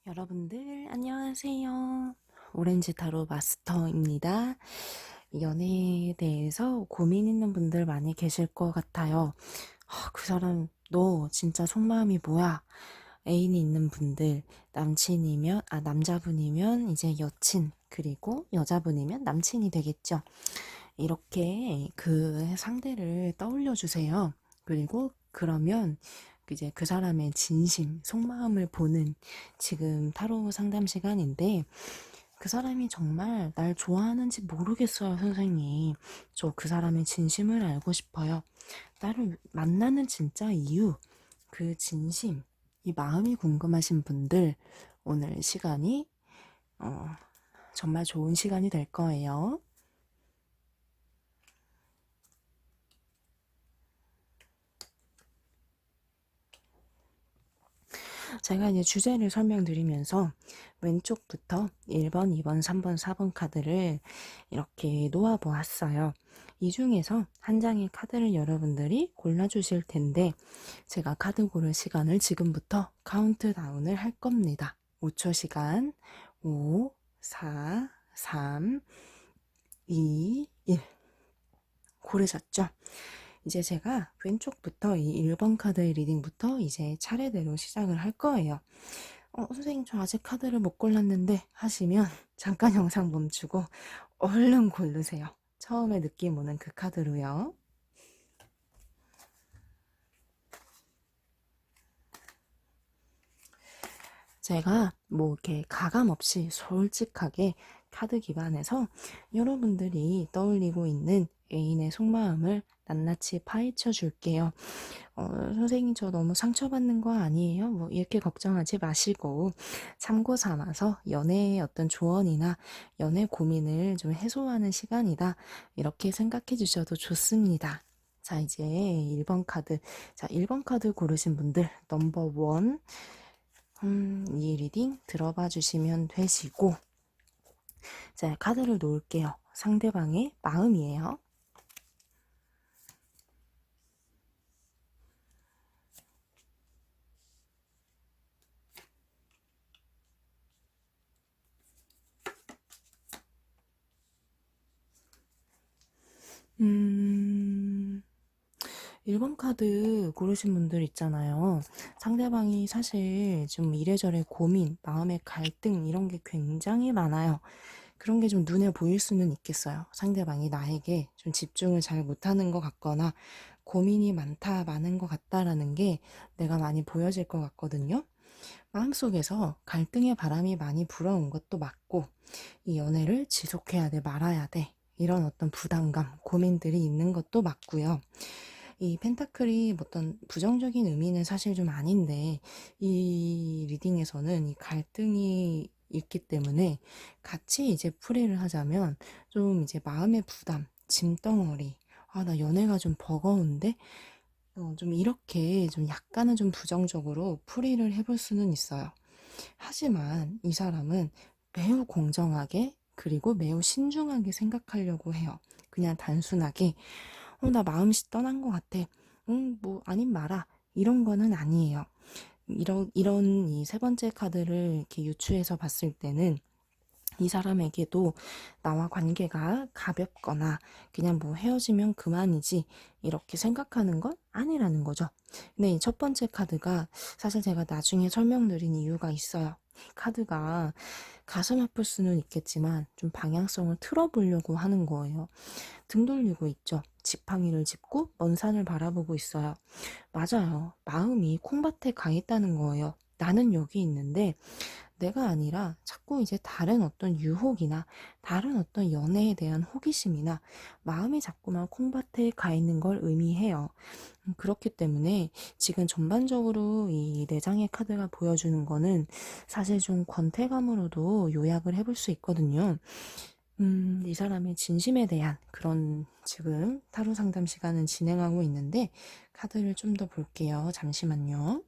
여러분들 안녕하세요. 오렌지 타로 마스터입니다. 연애에 대해서 고민 있는 분들 많이 계실 것 같아요. 그 사람 너 진짜 속마음이 뭐야? 애인이 있는 분들, 남자분이면 이제 여친, 그리고 여자분이면 남친이 되겠죠. 이렇게 그 상대를 떠올려 주세요. 그리고 그러면 이제 그 사람의 진심, 속마음을 보는 지금 타로 상담 시간인데, 그 사람이 정말 날 좋아하는지 모르겠어요, 선생님. 저 그 사람의 진심을 알고 싶어요. 나를 만나는 진짜 이유, 그 진심, 이 마음이 궁금하신 분들, 오늘 시간이 어, 정말 좋은 시간이 될 거예요. 제가 이제 주제를 설명드리면서 왼쪽부터 1번, 2번, 3번, 4번 카드를 이렇게 놓아 보았어요. 이 중에서 한 장의 카드를 여러분들이 골라주실 텐데, 제가 카드 고를 시간을 지금부터 카운트다운을 할 겁니다. 5초 시간. 5, 4, 3, 2, 1. 고르셨죠? 이제 제가 왼쪽부터 이 1번 카드의 리딩부터 이제 차례대로 시작을 할 거예요. 선생님, 저 아직 카드를 못 골랐는데 하시면 잠깐 영상 멈추고 얼른 고르세요. 처음에 느낌 오는 그 카드로요. 제가 뭐 이렇게 가감 없이 솔직하게 카드 기반에서 여러분들이 떠올리고 있는 애인의 속마음을 낱낱이 파헤쳐 줄게요. 선생님, 저 너무 상처받는 거 아니에요? 뭐 이렇게 걱정하지 마시고 참고 삼아서 연애의 어떤 조언이나 연애 고민을 좀 해소하는 시간이다, 이렇게 생각해 주셔도 좋습니다. 자, 이제 1번 카드. 자, 1번 카드 고르신 분들 넘버 원, 이 리딩 들어봐 주시면 되시고, 자, 카드를 놓을게요. 상대방의 마음이에요. 음, 1번 카드 고르신 분들 있잖아요. 상대방이 사실 좀 이래저래 고민, 마음의 갈등, 이런 게 굉장히 많아요. 그런 게 좀 눈에 보일 수는 있겠어요. 상대방이 나에게 좀 집중을 잘 못하는 것 같거나 고민이 많은 것 같다라는 게 내가 많이 보여질 것 같거든요. 마음속에서 갈등의 바람이 많이 불어온 것도 맞고, 이 연애를 지속해야 돼, 말아야 돼, 이런 어떤 부담감, 고민들이 있는 것도 맞고요. 이 펜타클이 어떤 부정적인 의미는 사실 좀 아닌데, 이 리딩에서는 이 갈등이 있기 때문에 같이 이제 풀이를 하자면 좀 이제 마음의 부담, 짐덩어리, 나 연애가 좀 버거운데? 좀 이렇게 좀 약간은 좀 부정적으로 풀이를 해볼 수는 있어요. 하지만 이 사람은 매우 공정하게, 그리고 매우 신중하게 생각하려고 해요. 그냥 단순하게 나 마음씨 떠난 것 같아, 뭐 아님 말아, 이런 거는 아니에요. 이런 이 세 번째 카드를 이렇게 유추해서 봤을 때는 이 사람에게도 나와 관계가 가볍거나 그냥 뭐 헤어지면 그만이지, 이렇게 생각하는 건 아니라는 거죠. 근데 이 첫 번째 카드가 사실 제가 나중에 설명드린 이유가 있어요. 이 카드가 가슴 아플 수는 있겠지만 좀 방향성을 틀어보려고 하는 거예요. 등 돌리고 있죠. 지팡이를 짚고 먼 산을 바라보고 있어요. 맞아요. 마음이 콩밭에 가 있다는 거예요. 나는 여기 있는데 내가 아니라 자꾸 이제 다른 어떤 유혹이나 다른 어떤 연애에 대한 호기심이나 마음이 자꾸만 콩밭에 가 있는 걸 의미해요. 그렇기 때문에 지금 전반적으로 이 네 장의 카드가 보여주는 거는 사실 좀 권태감으로도 요약을 해볼 수 있거든요. 이 사람의 진심에 대한 그런 지금 타로 상담 시간은 진행하고 있는데, 카드를 좀 더 볼게요. 잠시만요.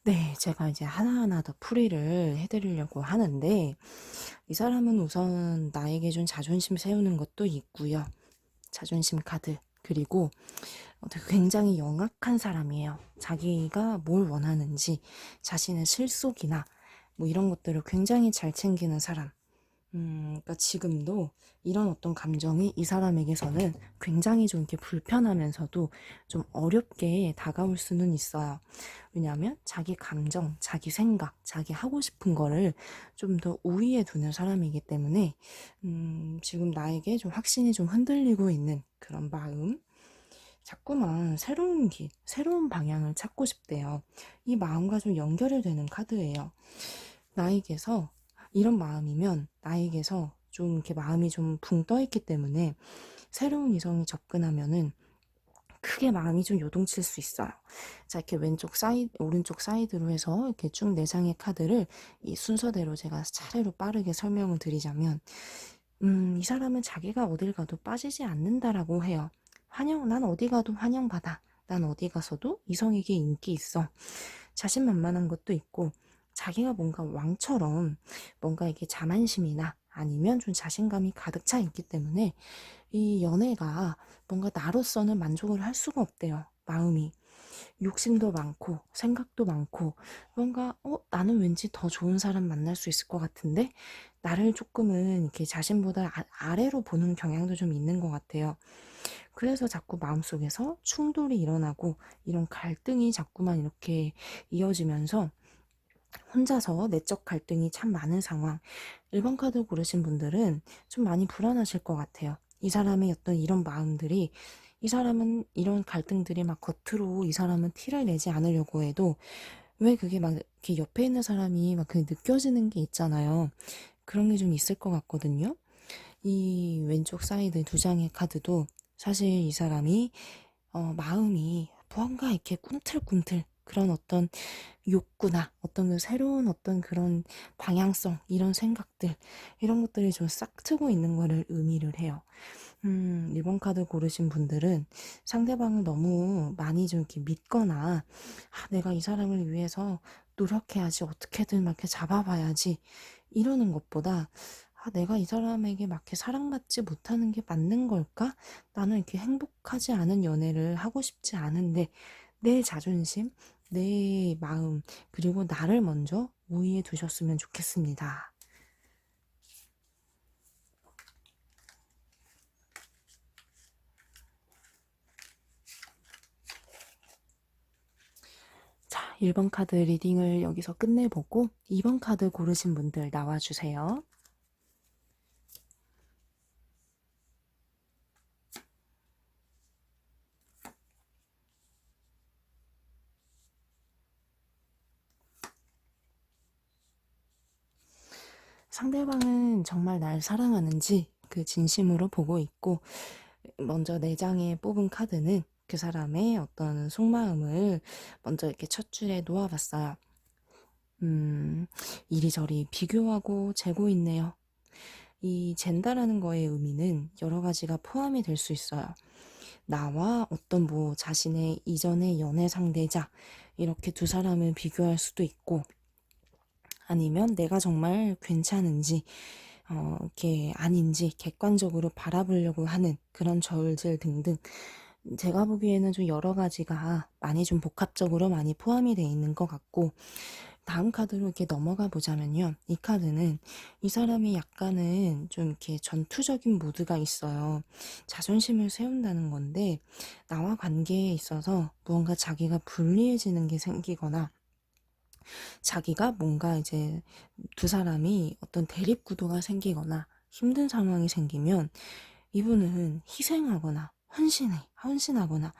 네, 제가 이제 하나하나 더 풀이를 해드리려고 하는데, 이 사람은 우선 나에게 준 자존심 세우는 것도 있고요. 자존심 카드. 그리고 굉장히 영악한 사람이에요. 자기가 뭘 원하는지, 자신의 실속이나 뭐 이런 것들을 굉장히 잘 챙기는 사람. 그러니까 지금도 이런 어떤 감정이 이 사람에게서는 굉장히 좀 이렇게 불편하면서도 좀 어렵게 다가올 수는 있어요. 왜냐하면 자기 감정, 자기 생각, 자기 하고 싶은 거를 좀 더 우위에 두는 사람이기 때문에, 지금 나에게 좀 확신이 좀 흔들리고 있는 그런 마음, 자꾸만 새로운 길, 새로운 방향을 찾고 싶대요. 이 마음과 좀 연결이 되는 카드예요. 나에게서 이런 마음이면 나에게서 좀 이렇게 마음이 좀 붕 떠 있기 때문에 새로운 이성이 접근하면은 크게 마음이 좀 요동칠 수 있어요. 자, 이렇게 왼쪽 사이드, 오른쪽 사이드로 해서 이렇게 쭉 네 장의 카드를 이 순서대로 제가 차례로 빠르게 설명을 드리자면, 이 사람은 자기가 어딜 가도 빠지지 않는다라고 해요. 난 어디 가도 환영받아. 난 어디 가서도 이성에게 인기 있어. 자신만만한 것도 있고, 자기가 뭔가 왕처럼 뭔가 이게 자만심이나 아니면 좀 자신감이 가득 차 있기 때문에 이 연애가 뭔가 나로서는 만족을 할 수가 없대요. 마음이. 욕심도 많고 생각도 많고 뭔가 나는 왠지 더 좋은 사람 만날 수 있을 것 같은데 나를 조금은 이렇게 자신보다 아래로 보는 경향도 좀 있는 것 같아요. 그래서 자꾸 마음속에서 충돌이 일어나고 이런 갈등이 자꾸만 이렇게 이어지면서 혼자서 내적 갈등이 참 많은 상황. 1번 카드 고르신 분들은 좀 많이 불안하실 것 같아요. 이 사람의 어떤 이런 마음들이, 이 사람은 이런 갈등들이 막 겉으로 이 사람은 티를 내지 않으려고 해도 왜 그게 막 이렇게 옆에 있는 사람이 막 그 느껴지는 게 있잖아요. 그런 게 좀 있을 것 같거든요. 이 왼쪽 사이드 두 장의 카드도 사실 이 사람이 마음이 뭔가 이렇게 꿈틀꿈틀 그런 어떤 욕구나 어떤 그 새로운 어떤 그런 방향성 이런 생각들 이런 것들이 좀 싹 트고 있는 거를 의미를 해요. 1번 카드 고르신 분들은 상대방을 너무 많이 좀 이렇게 믿거나 내가 이 사람을 위해서 노력해야지 어떻게든 막 이렇게 잡아봐야지 이러는 것보다 내가 이 사람에게 막 이렇게 사랑받지 못하는 게 맞는 걸까? 나는 이렇게 행복하지 않은 연애를 하고 싶지 않은데 내 자존심, 내 마음, 그리고 나를 먼저 우위에 두셨으면 좋겠습니다. 자, 1번 카드 리딩을 여기서 끝내보고 2번 카드 고르신 분들 나와주세요. 상대방은 정말 날 사랑하는지 그 진심으로 보고 있고, 먼저 4장에 뽑은 카드는 그 사람의 어떤 속마음을 먼저 이렇게 첫 줄에 놓아봤어요. 이리저리 비교하고 재고 있네요. 이 젠다라는 거의 의미는 여러 가지가 포함이 될 수 있어요. 나와 어떤 뭐 자신의 이전의 연애 상대자, 이렇게 두 사람을 비교할 수도 있고, 아니면 내가 정말 괜찮은지, 이렇게 아닌지 객관적으로 바라보려고 하는 그런 저울질 등등. 제가 보기에는 좀 여러 가지가 많이 좀 복합적으로 많이 포함이 돼 있는 것 같고, 다음 카드로 이렇게 넘어가 보자면요. 이 카드는 이 사람이 약간은 좀 이렇게 전투적인 모드가 있어요. 자존심을 세운다는 건데, 나와 관계에 있어서 무언가 자기가 불리해지는 게 생기거나, 자기가 뭔가 이제 두 사람이 어떤 대립 구도가 생기거나 힘든 상황이 생기면 이분은 희생하거나 헌신하거나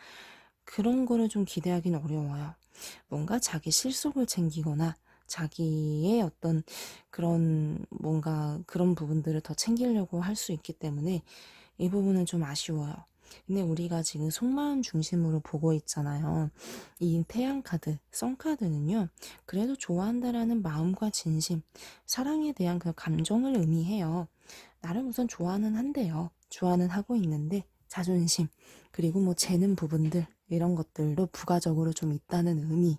그런 거를 좀 기대하기는 어려워요. 뭔가 자기 실속을 챙기거나 자기의 어떤 그런 뭔가 그런 부분들을 더 챙기려고 할 수 있기 때문에 이 부분은 좀 아쉬워요. 근데 우리가 지금 속마음 중심으로 보고 있잖아요. 이 태양 카드, 선 카드는요. 그래도 좋아한다라는 마음과 진심, 사랑에 대한 그 감정을 의미해요. 나를 우선 좋아는 한대요. 좋아는 하고 있는데 자존심, 그리고 뭐 재는 부분들 이런 것들도 부가적으로 좀 있다는 의미.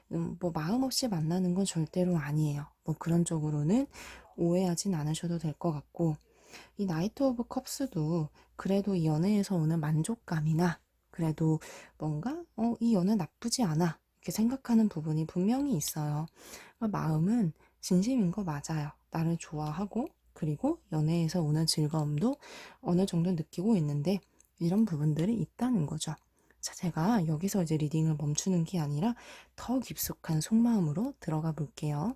뭐 마음 없이 만나는 건 절대로 아니에요. 뭐 그런 쪽으로는 오해하진 않으셔도 될 것 같고, 이 나이트 오브 컵스도 그래도 이 연애에서 오는 만족감이나 그래도 뭔가 이 연애 나쁘지 않아 이렇게 생각하는 부분이 분명히 있어요. 그러니까 마음은 진심인 거 맞아요. 나를 좋아하고 그리고 연애에서 오는 즐거움도 어느 정도 느끼고 있는데 이런 부분들이 있다는 거죠. 자, 제가 여기서 이제 리딩을 멈추는 게 아니라 더 깊숙한 속마음으로 들어가 볼게요.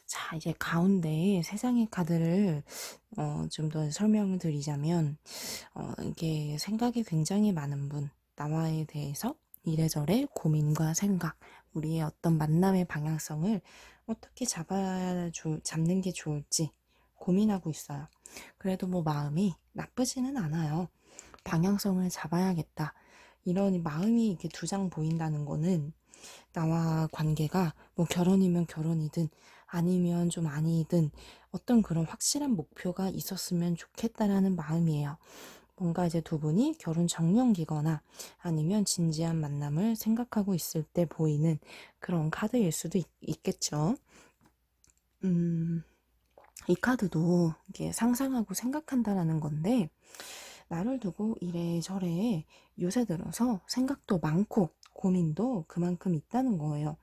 자, 이제 가운데 세상의 카드를 좀 더 설명을 드리자면 이게 생각이 굉장히 많은 분, 나와에 대해서 이래저래 고민과 생각, 우리의 어떤 만남의 방향성을 어떻게 잡는 게 좋을지 고민하고 있어요. 그래도 뭐 마음이 나쁘지는 않아요. 방향성을 잡아야겠다. 이런 마음이 이렇게 두 장 보인다는 거는 나와 관계가 뭐 결혼이면 결혼이든 아니면 좀 아니든 어떤 그런 확실한 목표가 있었으면 좋겠다라는 마음이에요. 뭔가 이제 두 분이 결혼 정년기거나 아니면 진지한 만남을 생각하고 있을 때 보이는 그런 카드일 수도 있겠죠. 음, 이 카드도 이게 상상하고 생각한다라는 건데, 나를 두고 이래저래 요새 들어서 생각도 많고 고민도 그만큼 있다는 거예요.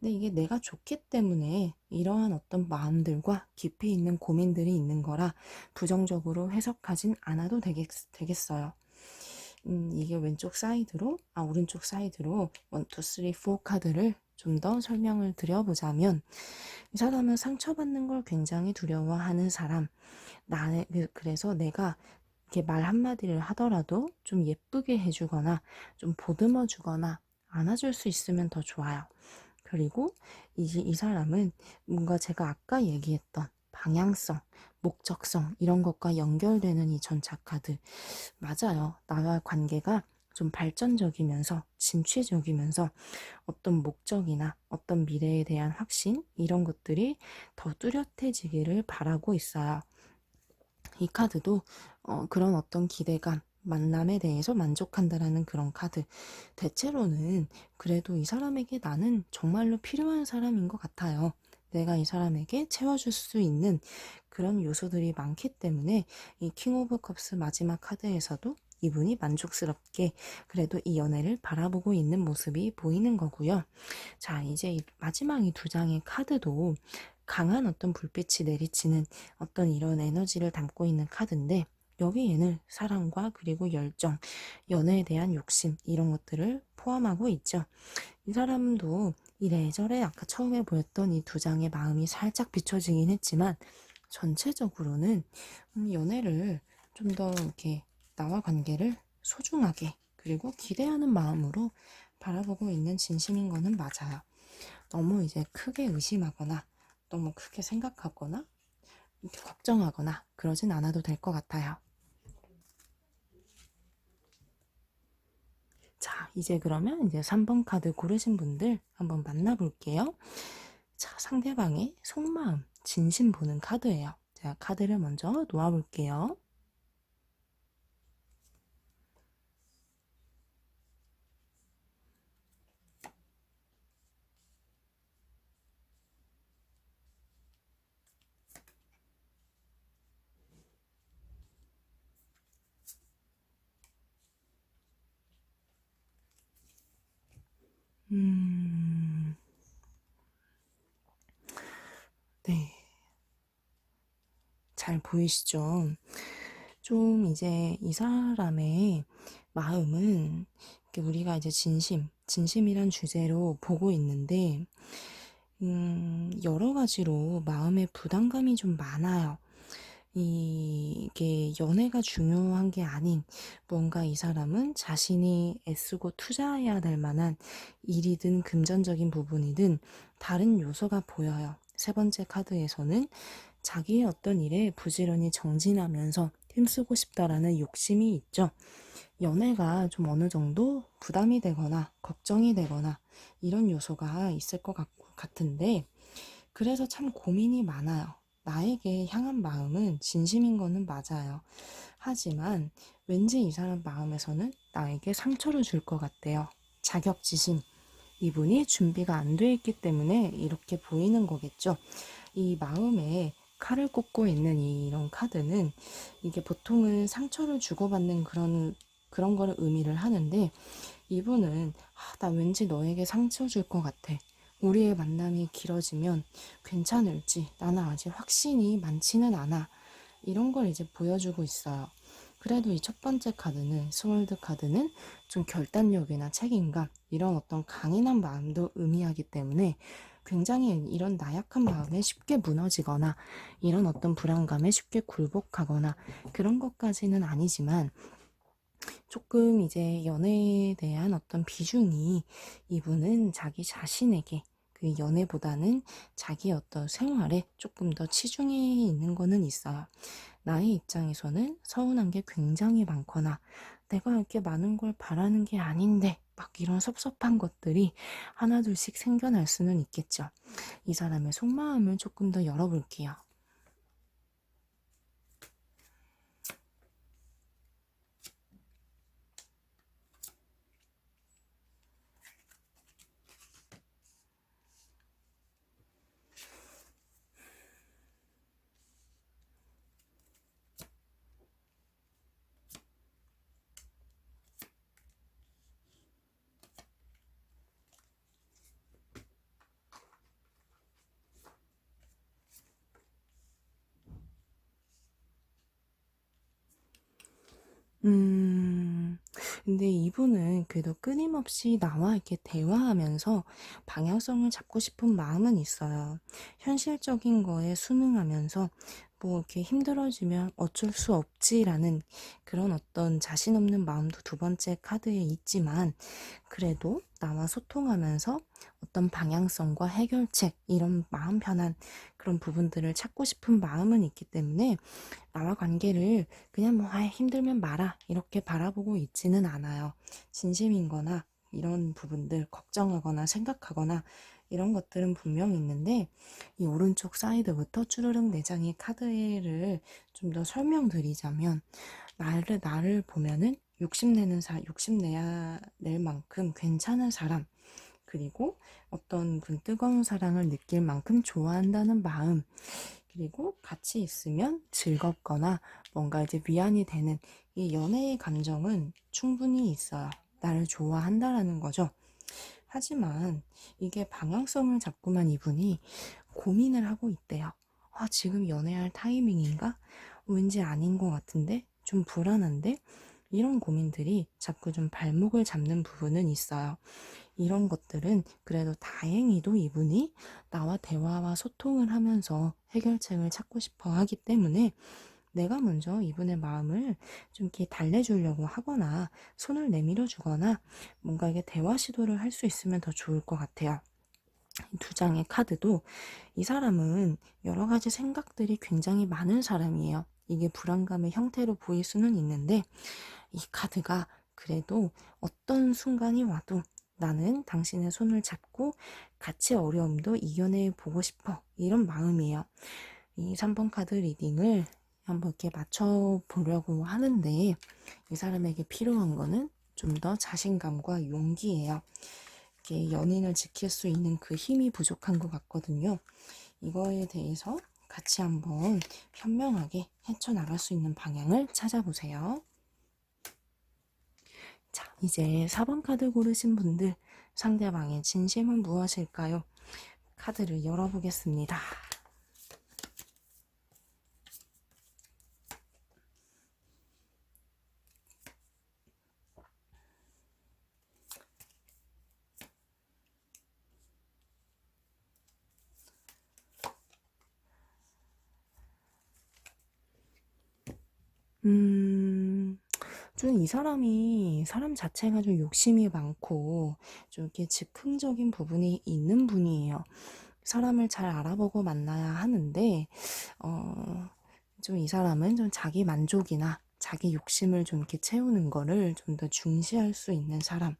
근데 이게 내가 좋기 때문에 이러한 어떤 마음들과 깊이 있는 고민들이 있는 거라 부정적으로 해석하진 않아도 되겠어요. 이게 오른쪽 사이드로 1, 2, 3, 4 카드를 좀 더 설명을 드려보자면, 이 사람은 상처받는 걸 굉장히 두려워하는 사람. 그래서 내가 이렇게 말 한마디를 하더라도 좀 예쁘게 해주거나 좀 보듬어 주거나 안아줄 수 있으면 더 좋아요. 그리고 이 사람은 뭔가 제가 아까 얘기했던 방향성, 목적성 이런 것과 연결되는 이 전차 카드 맞아요. 나와 관계가 좀 발전적이면서 진취적이면서 어떤 목적이나 어떤 미래에 대한 확신 이런 것들이 더 뚜렷해지기를 바라고 있어요. 이 카드도 그런 어떤 기대감, 만남에 대해서 만족한다라는 그런 카드. 대체로는 그래도 이 사람에게 나는 정말로 필요한 사람인 것 같아요. 내가 이 사람에게 채워줄 수 있는 그런 요소들이 많기 때문에 이 킹 오브 컵스 마지막 카드에서도 이분이 만족스럽게 그래도 이 연애를 바라보고 있는 모습이 보이는 거고요. 자, 이제 마지막 이 두 장의 카드도 강한 어떤 불빛이 내리치는 어떤 이런 에너지를 담고 있는 카드인데, 여기에는 사랑과 그리고 열정, 연애에 대한 욕심 이런 것들을 포함하고 있죠. 이 사람도 이래저래 아까 처음에 보였던 이 두 장의 마음이 살짝 비춰지긴 했지만 전체적으로는 연애를 좀 더 이렇게 나와 관계를 소중하게 그리고 기대하는 마음으로 바라보고 있는 진심인 거는 맞아요. 너무 이제 크게 의심하거나 너무 크게 생각하거나 이렇게 걱정하거나 그러진 않아도 될 것 같아요. 자, 이제 그러면 이제 3번 카드 고르신 분들 한번 만나볼게요. 자, 상대방의 속마음, 진심 보는 카드예요. 제가 카드를 먼저 놓아볼게요. 음, 네. 잘 보이시죠? 좀 이제 이 사람의 마음은 이렇게 우리가 이제 진심이란 주제로 보고 있는데, 여러 가지로 마음의 부담감이 좀 많아요. 이게 연애가 중요한 게 아닌 뭔가 이 사람은 자신이 애쓰고 투자해야 될 만한 일이든 금전적인 부분이든 다른 요소가 보여요. 세 번째 카드에서는 자기의 어떤 일에 부지런히 정진하면서 힘쓰고 싶다라는 욕심이 있죠. 연애가 좀 어느 정도 부담이 되거나 걱정이 되거나 이런 요소가 있을 것 같은데 그래서 참 고민이 많아요. 나에게 향한 마음은 진심인 거는 맞아요. 하지만 왠지 이 사람 마음에서는 나에게 상처를 줄 것 같대요. 자격지심. 이분이 준비가 안 돼 있기 때문에 이렇게 보이는 거겠죠. 이 마음에 칼을 꽂고 있는 이런 카드는 이게 보통은 상처를 주고받는 그런 거를 의미를 하는데 이분은 나 왠지 너에게 상처 줄 것 같아. 우리의 만남이 길어지면 괜찮을지 나는 아직 확신이 많지는 않아. 이런 걸 이제 보여주고 있어요. 그래도 이 첫 번째 카드는 스월드 카드는 좀 결단력이나 책임감 이런 어떤 강인한 마음도 의미하기 때문에 굉장히 이런 나약한 마음에 쉽게 무너지거나 이런 어떤 불안감에 쉽게 굴복하거나 그런 것까지는 아니지만 조금 이제 연애에 대한 어떤 비중이 이분은 자기 자신에게 그 연애보다는 자기 어떤 생활에 조금 더 치중해 있는 거는 있어요. 나의 입장에서는 서운한 게 굉장히 많거나 내가 이렇게 많은 걸 바라는 게 아닌데 막 이런 섭섭한 것들이 하나둘씩 생겨날 수는 있겠죠. 이 사람의 속마음을 조금 더 열어볼게요. 음, 근데 이분은 그래도 끊임없이 나와 이렇게 대화하면서 방향성을 잡고 싶은 마음은 있어요. 현실적인 거에 순응하면서 뭐 이렇게 힘들어지면 어쩔 수 없지라는 그런 어떤 자신 없는 마음도 두 번째 카드에 있지만 그래도 나와 소통하면서 어떤 방향성과 해결책 이런 마음 편한 그런 부분들을 찾고 싶은 마음은 있기 때문에 나와 관계를 그냥 뭐 힘들면 말아 이렇게 바라보고 있지는 않아요. 진심인 거나 이런 부분들 걱정하거나 생각하거나 이런 것들은 분명히 있는데 이 오른쪽 사이드부터 쭈르륵 내장의 카드를 좀 더 설명드리자면 나를 보면은 욕심내야 낼 만큼 괜찮은 사람 그리고 어떤 그 뜨거운 사랑을 느낄 만큼 좋아한다는 마음 그리고 같이 있으면 즐겁거나 뭔가 이제 위안이 되는 이 연애의 감정은 충분히 있어요. 나를 좋아한다라는 거죠. 하지만 이게 방향성을 잡고만 이분이 고민을 하고 있대요. 지금 연애할 타이밍인가? 왠지 아닌 것 같은데? 좀 불안한데? 이런 고민들이 자꾸 좀 발목을 잡는 부분은 있어요. 이런 것들은 그래도 다행히도 이분이 나와 대화와 소통을 하면서 해결책을 찾고 싶어 하기 때문에 내가 먼저 이분의 마음을 좀 이렇게 달래주려고 하거나 손을 내밀어 주거나 뭔가 이게 대화 시도를 할 수 있으면 더 좋을 것 같아요. 두 장의 카드도 이 사람은 여러 가지 생각들이 굉장히 많은 사람이에요. 이게 불안감의 형태로 보일 수는 있는데 이 카드가 그래도 어떤 순간이 와도 나는 당신의 손을 잡고 같이 어려움도 이겨내 보고 싶어. 이런 마음이에요. 이 3번 카드 리딩을 한번 이렇게 맞춰보려고 하는데 이 사람에게 필요한 거는 좀 더 자신감과 용기예요. 이렇게 연인을 지킬 수 있는 그 힘이 부족한 것 같거든요. 이거에 대해서 같이 한번 현명하게 헤쳐나갈 수 있는 방향을 찾아보세요. 자, 이제 4번 카드 고르신 분들 상대방의 진심은 무엇일까요? 카드를 열어보겠습니다. 음, 좀 이 사람이 사람 자체가 좀 욕심이 많고 좀 이렇게 즉흥적인 부분이 있는 분이에요. 사람을 잘 알아보고 만나야 하는데 좀 이 사람은 좀 자기 만족이나 자기 욕심을 좀 이렇게 채우는 거를 좀 더 중시할 수 있는 사람.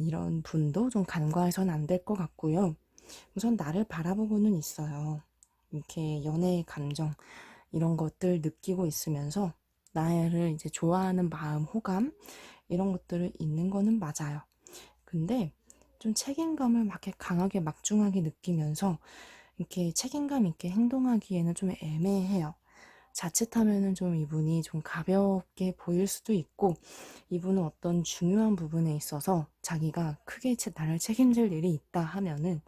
이런 분도 좀 간과해서는 안 될 것 같고요. 우선 나를 바라보고는 있어요. 이렇게 연애의 감정, 이런 것들 느끼고 있으면서 나를 이제 좋아하는 마음, 호감, 이런 것들을 있는 거는 맞아요. 근데 좀 책임감을 막 이렇게 강하게 막중하게 느끼면서 이렇게 책임감 있게 행동하기에는 좀 애매해요. 자칫하면은 좀 이분이 좀 가볍게 보일 수도 있고, 이분은 어떤 중요한 부분에 있어서 자기가 크게 나를 책임질 일이 있다 하면은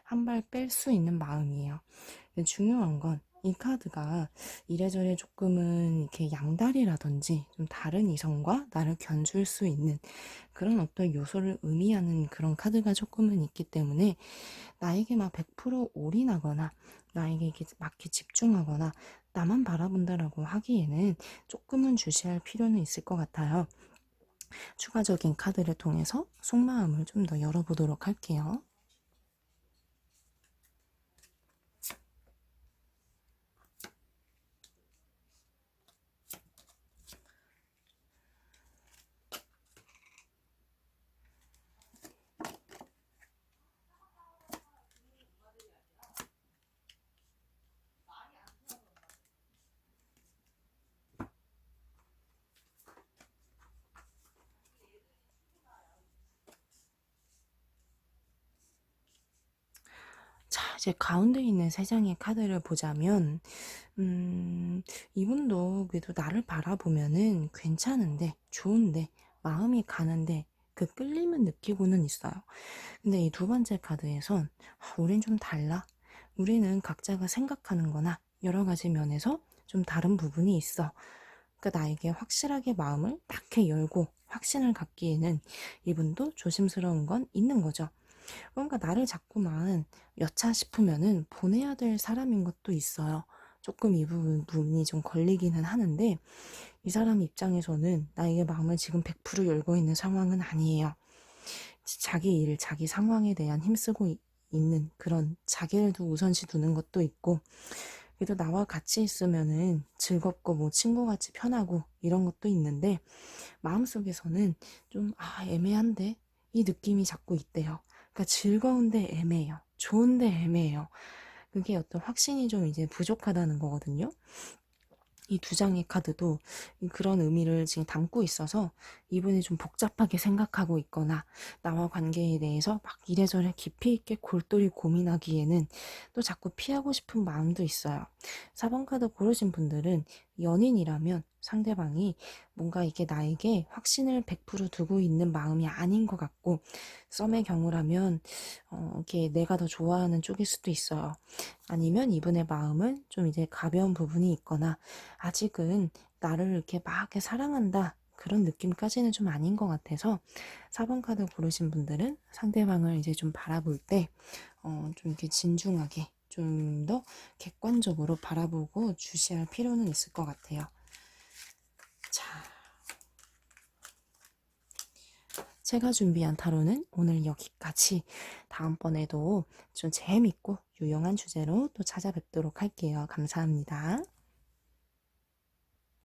한 발 뺄 수 있는 마음이에요. 근데 중요한 건 이 카드가 이래저래 조금은 이렇게 양다리라든지 좀 다른 이성과 나를 견줄 수 있는 그런 어떤 요소를 의미하는 그런 카드가 조금은 있기 때문에 나에게 막 100% 올인하거나 나에게 이렇게 막 이렇게 집중하거나 나만 바라본다라고 하기에는 조금은 주시할 필요는 있을 것 같아요. 추가적인 카드를 통해서 속마음을 좀 더 열어보도록 할게요. 자, 이제 가운데 있는 세 장의 카드를 보자면, 이분도 그래도 나를 바라보면은 괜찮은데, 좋은데, 마음이 가는데, 그 끌림은 느끼고는 있어요. 근데 이 두 번째 카드에선, 우린 좀 달라. 우리는 각자가 생각하는 거나 여러 가지 면에서 좀 다른 부분이 있어. 그러니까 나에게 확실하게 마음을 딱 이렇게 열고 확신을 갖기에는 이분도 조심스러운 건 있는 거죠. 뭔가 나를 자꾸만 여차 싶으면은 보내야 될 사람인 것도 있어요. 조금 이 부분이 좀 걸리기는 하는데 이 사람 입장에서는 나에게 마음을 지금 100% 열고 있는 상황은 아니에요. 자기 일, 자기 상황에 대한 힘쓰고 있는 그런 자기를 우선시 두는 것도 있고 그래도 나와 같이 있으면은 즐겁고 뭐 친구같이 편하고 이런 것도 있는데 마음속에서는 좀 애매한데 이 느낌이 자꾸 있대요. 그러니까 즐거운데 애매해요. 좋은데 애매해요. 그게 어떤 확신이 좀 이제 부족하다는 거거든요. 이 두 장의 카드도 그런 의미를 지금 담고 있어서 이분이 좀 복잡하게 생각하고 있거나 나와 관계에 대해서 막 이래저래 깊이 있게 골똘히 고민하기에는 또 자꾸 피하고 싶은 마음도 있어요. 4번 카드 고르신 분들은 연인이라면 상대방이 뭔가 이게 나에게 확신을 100% 두고 있는 마음이 아닌 것 같고 썸의 경우라면 이게 내가 더 좋아하는 쪽일 수도 있어요. 아니면 이분의 마음은 좀 이제 가벼운 부분이 있거나 아직은 나를 이렇게 막 이렇게 사랑한다. 그런 느낌까지는 좀 아닌 것 같아서 4번 카드 고르신 분들은 상대방을 이제 좀 바라볼 때, 좀 이렇게 진중하게 좀 더 객관적으로 바라보고 주시할 필요는 있을 것 같아요. 자, 제가 준비한 타로는 오늘 여기까지. 다음번에도 좀 재밌고 유용한 주제로 또 찾아뵙도록 할게요. 감사합니다.